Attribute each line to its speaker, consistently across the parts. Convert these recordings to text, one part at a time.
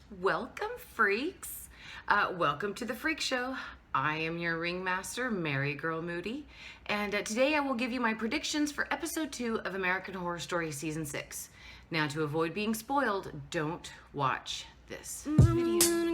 Speaker 1: Welcome, freaks. Welcome to the Freak Show. I am your ringmaster, Mary Girl Moody, and today I will give you my predictions for episode 2 of American Horror Story season 6. Now, to avoid being spoiled, don't watch this video.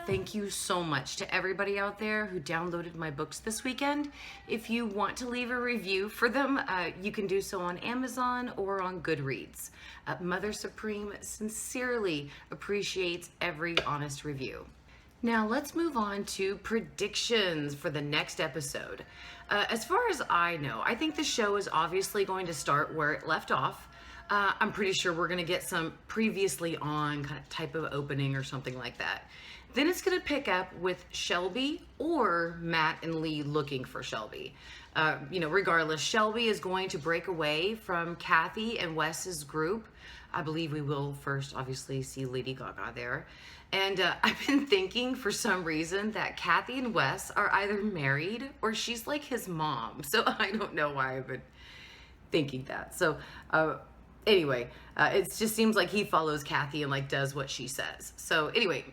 Speaker 1: Thank you so much to everybody out there who downloaded my books this weekend. If you want to leave a review for them, you can do so on Amazon or on Goodreads. Mother Supreme sincerely appreciates every honest review. Now let's move on to predictions for the next episode. As far as I know, I think the show is obviously going to start where it left off. I'm pretty sure we're going to get some previously on kind of type of opening or something like that. Then it's going to pick up with Shelby or Matt and Lee looking for Shelby. Regardless, Shelby is going to break away from Kathy and Wes's group. I believe we will first obviously see Lady Gaga there. And I've been thinking for some reason that Kathy and Wes are either married or she's like his mom. So I don't know why I've been thinking that. So anyway, it just seems like he follows Kathy and like does what she says. So anyway,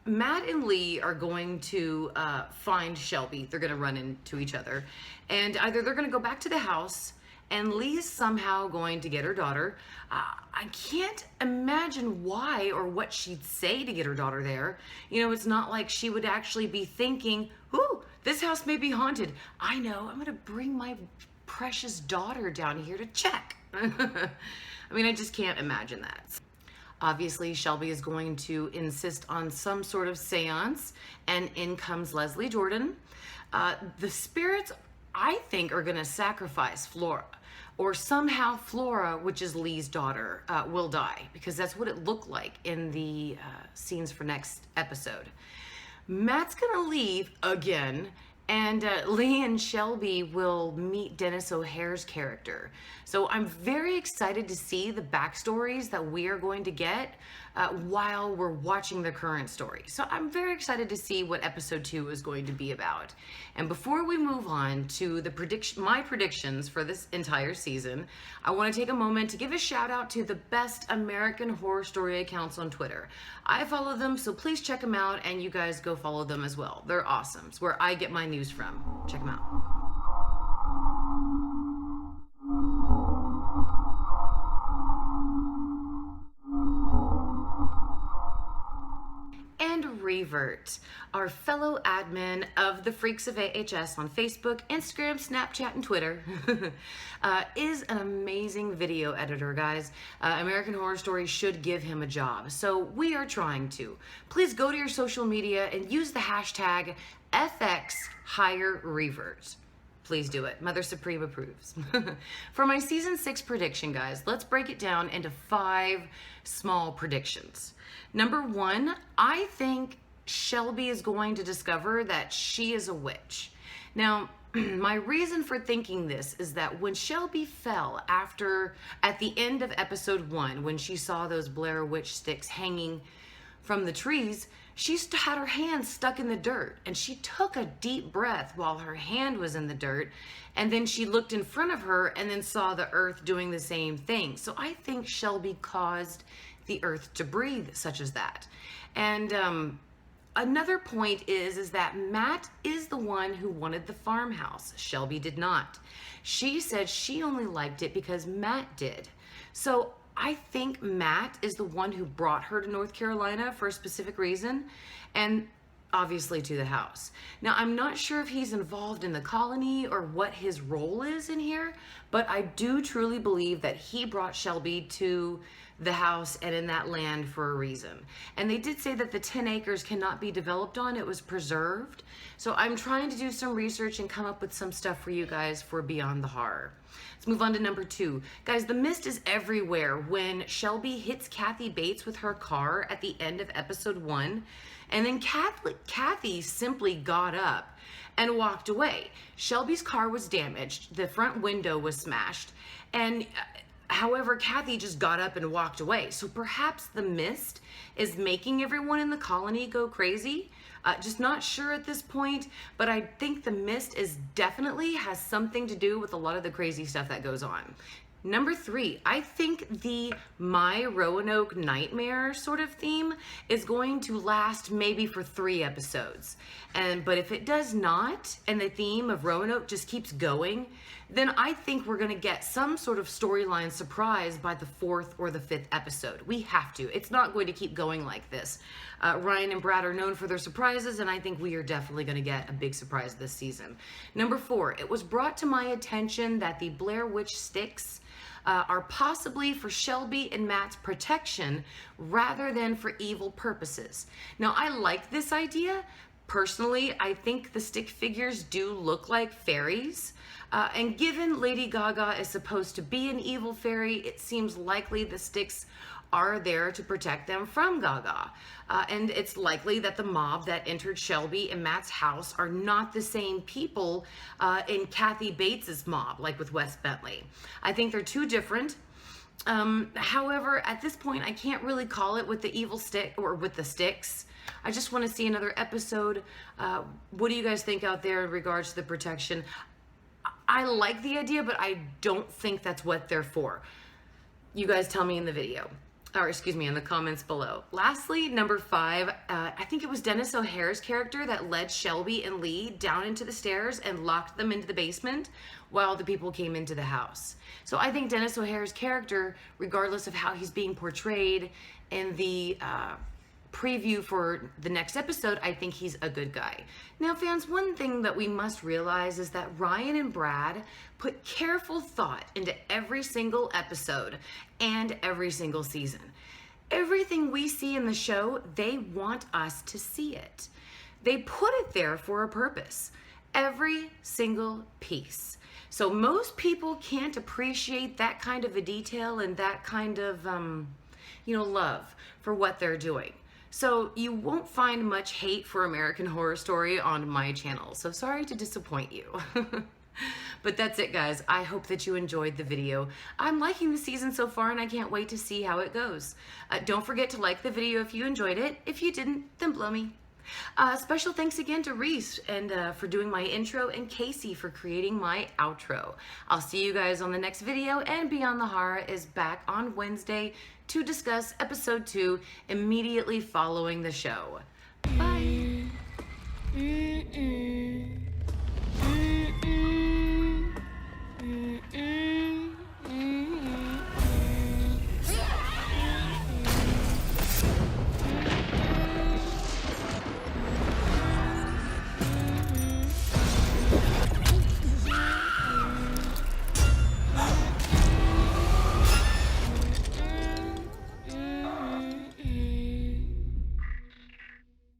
Speaker 1: Matt and Lee are going to find Shelby. They're going to run into each other. And either they're going to go back to the house and Lee is somehow going to get her daughter. I can't imagine why or what she'd say to get her daughter there. It's not like she would actually be thinking, ooh, this house may be haunted. I know, I'm going to bring my precious daughter down here to check. I just can't imagine that. Obviously, Shelby is going to insist on some sort of seance, and in comes Leslie Jordan. The spirits, I think, are going to sacrifice Flora, or somehow Flora, which is Lee's daughter, will die, because that's what it looked like in the scenes for next episode. Matt's going to leave again, and Lee and Shelby will meet Dennis O'Hare's character. So I'm very excited to see the backstories that we are going to get while we're watching the current story. So I'm very excited to see what episode 2 is going to be about. And before we move on to my predictions for this entire season, I want to take a moment to give a shout out to the best American Horror Story accounts on Twitter. I follow them, so please check them out, and you guys go follow them as well. They're awesome. It's where I get my news from. Check them out. And Revert, our fellow admin of the Freaks of AHS on Facebook, Instagram, Snapchat, and Twitter, is an amazing video editor, guys. American Horror Story should give him a job, so we are trying to. Please go to your social media and use the hashtag FXHireRevert. Please do it. Mother Supreme approves. For my season 6 prediction, guys, let's break it down into 5 small predictions. Number 1, I think Shelby is going to discover that she is a witch. Now, my reason for thinking this is that when Shelby fell at the end of episode 1, when she saw those Blair Witch sticks hanging from the trees, she had her hand stuck in the dirt, and she took a deep breath while her hand was in the dirt, and then she looked in front of her and then saw the earth doing the same thing. So I think Shelby caused the earth to breathe, such as that. And another point is that Matt is the one who wanted the farmhouse. Shelby did not. She said she only liked it because Matt did. So I think Matt is the one who brought her to North Carolina for a specific reason, and obviously to the house. Now, I'm not sure if he's involved in the colony or what his role is in here, but I do truly believe that he brought Shelby to the house and in that land for a reason. And they did say that the 10 acres cannot be developed on, it was preserved. So I'm trying to do some research and come up with some stuff for you guys for Beyond the Horror. Let's move on to number 2. Guys, the mist is everywhere when Shelby hits Kathy Bates with her car at the end of episode 1. And then Kathy simply got up and walked away. Shelby's car was damaged. The front window was smashed. And however, Kathy just got up and walked away. So perhaps the mist is making everyone in the colony go crazy. Just not sure at this point, but I think the mist is definitely has something to do with a lot of the crazy stuff that goes on. Number 3, I think the My Roanoke Nightmare sort of theme is going to last maybe for 3 episodes. But if it does not, and the theme of Roanoke just keeps going, then I think we're gonna get some sort of storyline surprise by the 4th or the 5th episode. We have to. It's not going to keep going like this. Ryan and Brad are known for their surprises, and I think we are definitely gonna get a big surprise this season. Number 4, it was brought to my attention that the Blair Witch sticks are possibly for Shelby and Matt's protection rather than for evil purposes. Now, I like this idea. Personally, I think the stick figures do look like fairies. And given Lady Gaga is supposed to be an evil fairy, it seems likely the sticks are there to protect them from Gaga. And it's likely that the mob that entered Shelby and Matt's house are not the same people in Kathy Bates's mob, like with Wes Bentley. I think they're two different. However, at this point, I can't really call it with the evil stick or with the sticks. I just want to see another episode. What do you guys think out there in regards to the protection? I like the idea, but I don't think that's what they're for. You guys tell me in the video. Or excuse me, in the comments below. Lastly, number 5, I think it was Dennis O'Hare's character that led Shelby and Lee down into the stairs and locked them into the basement while the people came into the house. So I think Dennis O'Hare's character, regardless of how he's being portrayed in the preview for the next episode, I think he's a good guy. Now, fans, one thing that we must realize is that Ryan and Brad put careful thought into every single episode and every single season. Everything we see in the show, they want us to see it. They put it there for a purpose. Every single piece. So most people can't appreciate that kind of a detail and that kind of, love for what they're doing. So you won't find much hate for American Horror Story on my channel. So sorry to disappoint you. But that's it, guys. I hope that you enjoyed the video. I'm liking the season so far, and I can't wait to see how it goes. Don't forget to like the video if you enjoyed it. If you didn't, then blow me. Special thanks again to Reese and for doing my intro, and Casey for creating my outro. I'll see you guys on the next video, and Beyond the Horror is back on Wednesday to discuss episode 2 immediately following the show. Bye.